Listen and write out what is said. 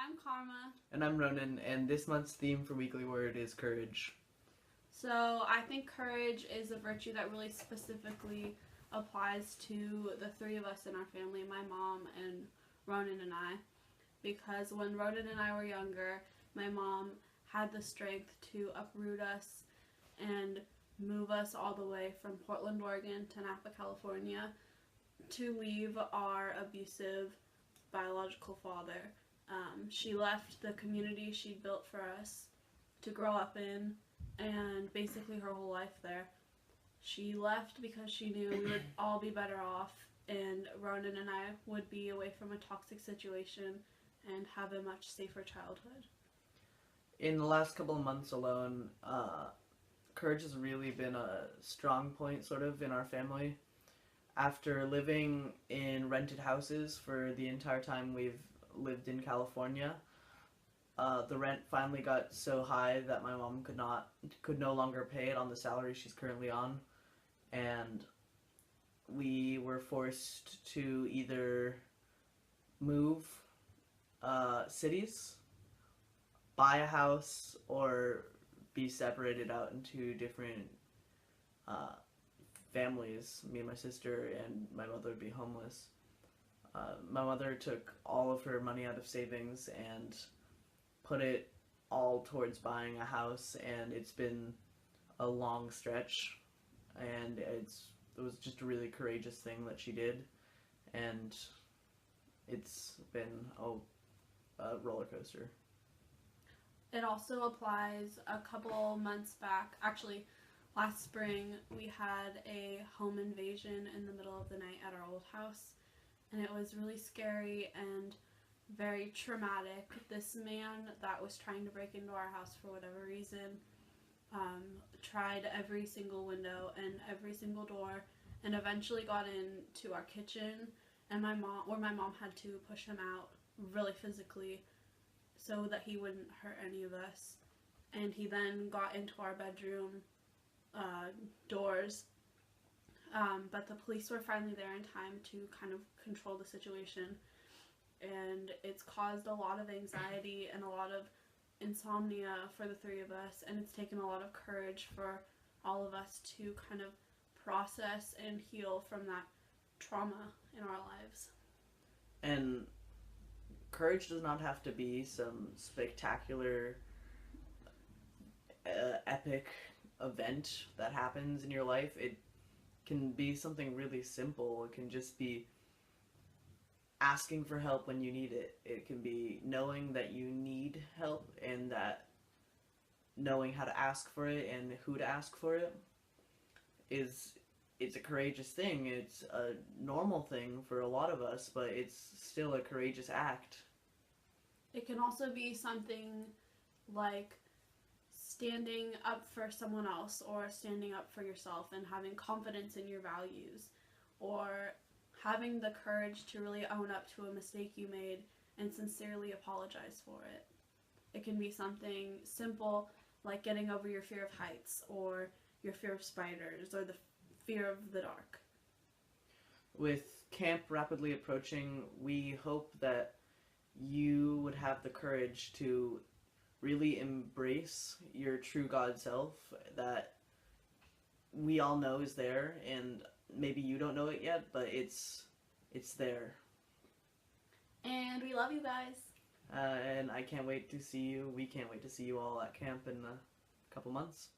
I'm Kharma. And I'm Ronin, and this month's theme for Weekly Word is courage. So I think courage is a virtue that really specifically applies to the three of us in our family, my mom and Ronin and I. Because when Ronin and I were younger, my mom had the strength to uproot us and move us all the way from Portland, Oregon to Napa, California to leave our abusive biological father. She left the community she'd built for us to grow up in and basically her whole life there. She left because she knew we would all be better off and Ronan and I would be away from a toxic situation and have a much safer childhood. In the last couple of months alone, courage has really been a strong point sort of in our family. After living in rented houses for the entire time we've lived in California, the rent finally got so high that my mom could no longer pay it on the salary she's currently on, and we were forced to either move cities, buy a house, or be separated out into different families. Me and my sister and my mother would be homeless. My mother took all of her money out of savings and put it all towards buying a house, and it's been a long stretch, and it was just a really courageous thing that she did, and it's been a roller coaster. It also applies a couple months back. Actually, last spring we had a home invasion in the middle of the night at our old house, and it was really scary and very traumatic. This man that was trying to break into our house for whatever reason tried every single window and every single door and eventually got into our kitchen, and my mom had to push him out really physically so that he wouldn't hurt any of us. And he then got into our bedroom doors, but the police were finally there in time to kind of control the situation, and it's caused a lot of anxiety and a lot of insomnia for the three of us, and it's taken a lot of courage for all of us to kind of process and heal from that trauma in our lives. And courage does not have to be some spectacular, epic event that happens in your life. It can be something really simple. It can just be asking for help when you need it. It can be knowing that you need help and that knowing how to ask for it and who to ask for it it's a courageous thing. It's a normal thing for a lot of us, but it's still a courageous act. It can also be something like standing up for someone else or standing up for yourself and having confidence in your values, or having the courage to really own up to a mistake you made and sincerely apologize for it. It can be something simple like getting over your fear of heights or your fear of spiders or the fear of the dark. With camp rapidly approaching, we hope that you would have the courage to really embrace your true God self that we all know is there, and maybe you don't know it yet, but it's there. And we love you guys. And I can't wait to see you. We can't wait to see you all at camp in a couple months.